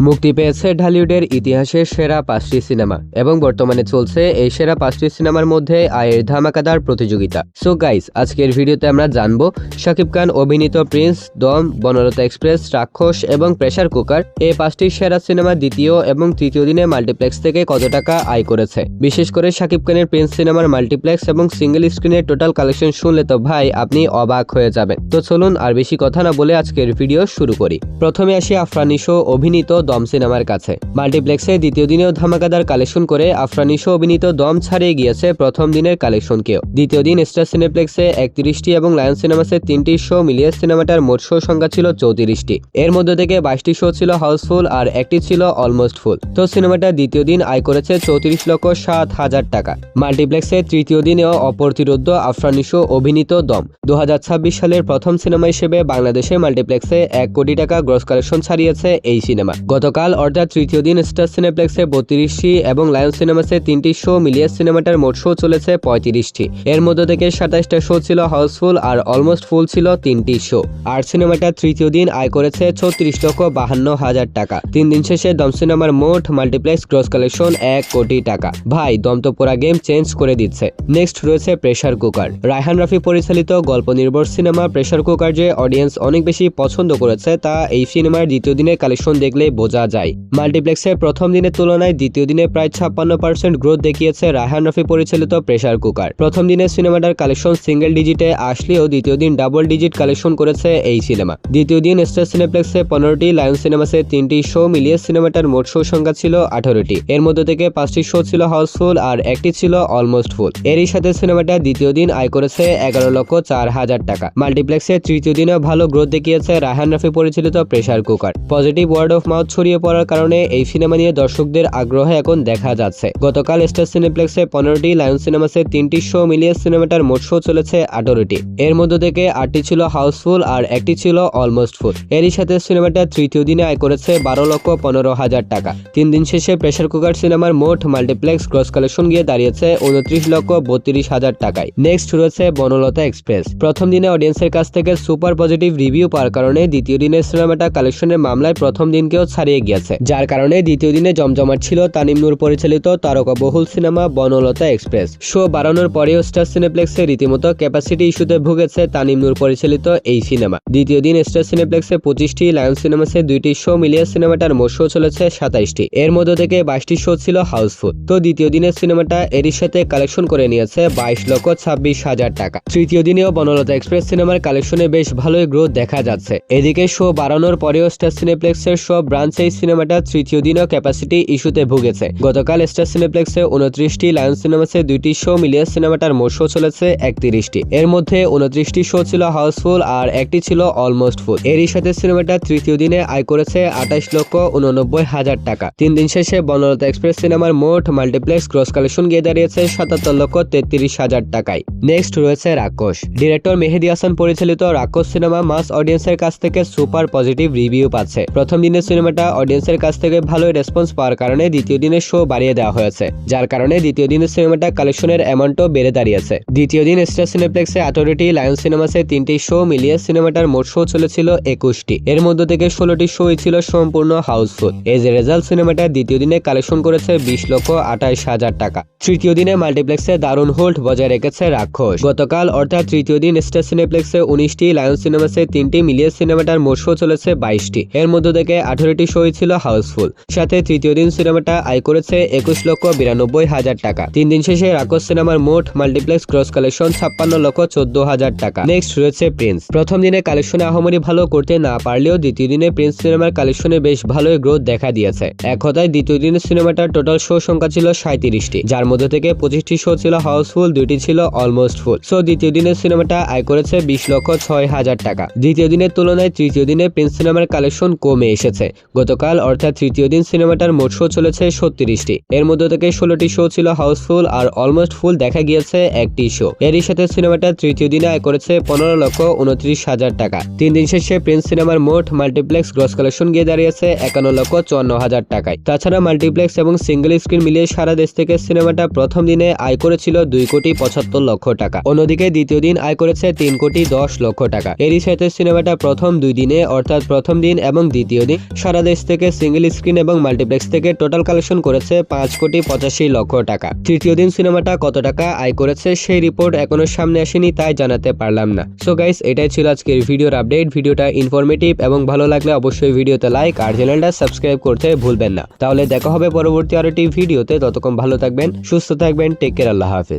মুক্তি পেয়েছে ঢালিউডের ইতিহাসের সেরা 5টি সিনেমা এবং বর্তমানে চলছে এই সেরা 5টি সিনেমার মধ্যে আয়ের ধামাকাদার প্রতিযোগিতা। সো গাইস, আজকের ভিডিওতে আমরা জানবো শাকিব খান অভিনীত প্রিন্স, দম, বনলতা এক্সপ্রেস, রাক্ষস এবং প্রেসার কুকার এই 5টি সেরা সিনেমা দ্বিতীয় এবং তৃতীয় দিনে মাল্টিপ্লেক্স থেকে কত টাকা আয় করেছে। বিশেষ করে শাকিব খানের প্রিন্স সিনেমার মাল্টিপ্লেক্স এবং সিঙ্গেল স্ক্রিনের টোটাল কালেকশন শুনলে তো ভাই আপনি অবাক হয়ে যাবেন। তো চলুন আর বেশি কথা না বলে আজকের ভিডিও শুরু করি। প্রথমে আসি আফরান নিশো অভিনীত দম সিনেমার কাছে। মাল্টিপ্লেক্সে দ্বিতীয় দিনেও ধামাকাদার কালেকশন করে আফরান নিশো অভিনীত দম ছাড়িয়ে গিয়েছে প্রথম দিনের কালেকশনকেও। দ্বিতীয় দিন স্টার সিনেপ্লেক্সে 31টি এবং লায়ন সিনেমাসে 3টি শো মিলিয়ে সিনেমাটার মোট শো সংখ্যা ছিল 34টি। এর মধ্যে থেকে 22টি শো ছিল হাউসফুল আর একটি ছিল অলমোস্ট ফুল। তো সিনেমাটা দ্বিতীয় দিন আয় করেছে 34,07,000 টাকা। মাল্টিপ্লেক্সে তৃতীয় দিনেও অপ্রতিরোধ্য আফরান নিশো অভিনীত দম 2026 সালের প্রথম সিনেমা হিসেবে বাংলাদেশে মাল্টিপ্লেক্সে 1 কোটি টাকা গ্রস কালেকশন ছাড়িয়েছে এই সিনেমা। গতকাল অর্থাৎ তৃতীয় দিন স্টার সিনেপ্লেক্সে 32টি এবং লায়ন সিনেমাসে 3টি শো মিলিয়ে সিনেমাটার মোট শো চলেছে 35টি। এর মধ্যে থেকে 27টা শো ছিল হাউসফুল আর অলমোস্ট ফুল ছিল 3টি শো। আর সিনেমাটা তৃতীয় দিন আয় করেছে 36,52,000 টাকা। 3 দিন শেষে দম সিনেমার মোট মাল্টিপ্লেক্স গ্রস কালেকশন 1 কোটি টাকা। ভাই, দম তো পুরা গেম চেঞ্জ করে দিচ্ছে। নেক্সট রয়েছে প্রেসার কুকার। রায়হান রাফি পরিচালিত গল্প নির্ভর সিনেমা প্রেসার কুকার যে অডিয়েন্স অনেক বেশি পছন্দ করেছে তা এই সিনেমার দ্বিতীয় দিনের কালেকশন দেখলে বোঝা যায়। মাল্টিপ্লেক্সের প্রথম দিনের তুলনায় দ্বিতীয় দিনে প্রায় 56% গ্রোথ দেখিয়েছে রায়হান রাফি পরিচালিত প্রেসার কুকার। প্রথম দিনে সিনেমাটার কালেকশন সিঙ্গেল ডিজিটে আসলেও দ্বিতীয় দিন ডাবল ডিজিট কালেকশন করেছে এই সিনেমা। দ্বিতীয় দিন স্টার সিনেপ্লেক্সে 15টি, লায়ন সিনেমাসে 3টি শো মিলিয়ে সিনেমাটার মোট শো সংখ্যা ছিল 18টি। এর মধ্যে থেকে 5টি শো ছিল হাউসফুল আর একটি ছিল অলমোস্ট ফুল। এরই সাথে সিনেমাটা দ্বিতীয় দিন আয় করেছে 11,04,000 টাকা। মাল্টিপ্লেক্সে তৃতীয় দিনে ভালো গ্রোথ দেখিয়েছে রায়হান রাফি পরিচালিত pressure cooker. Positive word of mouth ছড়িয়ে পড়ার কারণে এই সিনেমা নিয়ে দর্শকদের আগ্রহ এখন দেখা যাচ্ছে। গতকাল স্টার সিনেপ্লেক্সে 15টি, লায়ন সিনেমাসে 3টি শো মিলিয়ে সিনেমাটার মোট শো চলেছে 18টি। এর মধ্যে থেকে 8টি ছিল হাউসফুল আর একটি ছিল অলমোস্ট ফুল। এরই সাথে সিনেমাটা তৃতীয় দিনে আয় করেছে 12,15,000 টাকা। 3 দিন শেষে প্রেসার কুকার সিনেমার মোট মাল্টিপ্লেক্স গ্রস কালেকশন গিয়ে দাঁড়িয়েছে 29,32,000 টাকায়। নেক্সট রয়েছে বনলতা এক্সপ্রেস। প্রথম দিনে অডিয়েন্সের কাছ থেকে সুপার পজিটিভ রিভিউ পাওয়ার কারণে দ্বিতীয় দিনের সিনেমাটা কালেকশনের মামলায় প্রথম দিনকেও ছাড়িয়ে গিয়েছে, যার কারণে দ্বিতীয় দিনে জমজমাট ছিল তানিম নূর পরিচালিত তারকাবহুল সিনেমা বনলতা এক্সপ্রেস। শো বাড়ানোর পরেও স্টার সিনেপ্লেক্সে রীতিমতো ক্যাপাসিটি ইস্যুতে ভুগেছে তানিম নূর পরিচালিত এই সিনেমা। দ্বিতীয় দিন স্টার সিনেপ্লেক্সে 25টি, লায়ন সিনেমাসে 2টি শো মিলিয়ে সিনেমাটার মোট শো চলেছে 27টি। এর মধ্যে থেকে 22টি শো ছিল হাউসফুল। তো দ্বিতীয় দিনের সিনেমাটা এরই সাথে কালেকশন করে নিয়েছে 22,26,000 টাকা। তৃতীয় দিনেও বনলতা এক্সপ্রেস সিনেমার কালেকশনে বেশ ভালোই গ্রোথ দেখা যাচ্ছে। এদিকে শো বাড়ানোর পরেও স্টার সিনেপ্লেক্সের সব ব্রাঞ্চে এই সিনেমাটা তৃতীয় দিনও ক্যাপাসিটি ইস্যুতে ভুগেছে। গতকাল স্টার সিনেপ্লেক্সে 29টি, লায়ন সিনেমাসে 2টি শো মিলিয়ে সিনেমাটার মোট শো চলেছে 31টি। এর মধ্যে 29টি শো ছিল হাউসফুল আর একটি ছিল অলমোস্ট ফুল। এরই সাথে সিনেমাটা তৃতীয় দিনে আয় করেছে 28,89,000 টাকা। 3 দিন শেষে বনলতা এক্সপ্রেস সিনেমার মোট মাল্টিপ্লেক্স গ্রস কালেকশন গিয়ে দাঁড়িয়েছে 77,33,000 টাকায়। নেক্সট রয়েছে রাক্ষস। ডিরেক্টর মেহেদী হাসান পরিচালিত রাক্ষস সিনেমা মাস অডিয়েন্সের কাছ থেকে সুপার পজিটিভ রিভিউ পাচ্ছে। প্রথম দিনের সিনেমাটা অডিয়েন্সের কাছ থেকে ভালোই রেসপন্স পাওয়ার কারণে দ্বিতীয় দিনের শো বাড়িয়ে দেওয়া হয়েছে, যার কারণে দ্বিতীয় দিনের সিনেমাটা কালেকশনের অ্যামাউন্টও বেড়ে দাঁড়িয়েছে। দ্বিতীয় দিন স্টার সিনেপ্লেক্সে 18টি, লায়ন সিনেমাসে 3টি শো মিলিয়ে সিনেমাটার মোট শো চলেছিল 21টি। এর মধ্যে থেকে 16টি শোই ছিল সম্পূর্ণ হাউসফুল। এজ এ রেজাল্ট সিনেমাটা দ্বিতীয় দিনে কালেকশন করেছে 20,28,000 টাকা। তৃতীয় দিনে মাল্টিপ্লেক্সে দারুণ হোল্ড বজায় রেখেছে রাক্ষস। গতকাল অর্থাৎ তৃতীয় দিন স্টার সিনেপ্লেক্সে 19টি, লায়ন সিনেমাসে 3টি মিলিয়ে সিনেমাটার মোট শো চলেছে 22টি। এর মধ্যে থেকে 18টি শোই ছিল হাউসফুল। সাথে তৃতীয় দিন সিনেমাটা আয় করেছে 21,92,000 টাকা। 3 দিন শেষে রাক্ষস সিনেমার মোট মাল্টিপ্লেক্স গ্রস কালেকশন 56,14,000 টাকা। নেক্সট রয়েছে প্রিন্স। প্রথম দিনে কালেকশনে আহামরি ভালো করতে না পারলেও দ্বিতীয় দিনে প্রিন্স সিনেমার কালেকশনে বেশ ভালোই গ্রোথ দেখা দিয়েছে। এক কথায় দ্বিতীয় দিনের সিনেমাটার টোটাল শো সংখ্যা ছিল 37টি, যার মধ্যে থেকে 25টি শো ছিল হাউসফুল, 2টি ছিল অলমোস্ট ফুল। সো দ্বিতীয় দিনের সিনেমাটা আয় করেছে 20,06,000 টাকা। দ্বিতীয় দিনের তুলনায় তৃতীয় দিনে প্রিন্স সিনেমার কালেকশন কমে এসেছে। গতকাল অর্থাৎ তৃতীয় দিন সিনেমাটার মোট শো চলেছে 36টি। এর মধ্যে থেকে 16টি শো ছিল হাউসফুল আর অলমোস্ট ফুল দেখা গিয়েছে একটি শো। এরই সাথে সিনেমাটা তৃতীয় দিনে আয় করেছে 15,29,000 টাকা। 3 দিন শেষে প্রিন্স সিনেমার মোট মাল্টিপ্লেক্স গ্রস কালেকশন গিয়ে দাঁড়িয়েছে 51,54,000 টাকায়। তাছাড়া মাল্টিপ্লেক্স এবং সিঙ্গেল স্ক্রিন মিলিয়ে সারা দেশ থেকে সিনেমাটা প্রথম দিনে আয় করেছিল 2,75,00,000 টাকা। অন্যদিকে দ্বিতীয় দিন আয় করেছে 3,10,00,000 টাকা। এরই সাথে সিনেমাটা প্রথম 2 দিনে অর্থাৎ প্রথম দিন এবং দ্বিতীয় দিন সারা বাংলাদেশ থেকে সিঙ্গেল স্ক্রিন এবং মাল্টিপ্লেক্স থেকে টোটাল কালেকশন করেছে 5,85,00,000 টাকা। তৃতীয় দিন সিনেমাটা কত টাকা আয় করেছে সেই রিপোর্ট এখনো সামনে আসেনি, তাই জানাতে পারলাম না। সো গাইস, এটাই ছিল আজকের ভিডিওর আপডেট। ভিডিওটা ইনফরমেটিভ এবং ভালো লাগলে অবশ্যই ভিডিওতে লাইক আর চ্যানেলটা সাবস্ক্রাইব করতে ভুলবেন না। তাহলে দেখা হবে পরবর্তী আরেকটি ভিডিওতে। ততক্ষণ ভালো থাকবেন, সুস্থ থাকবেন, টেক কেয়ার, আল্লাহ হাফেজ।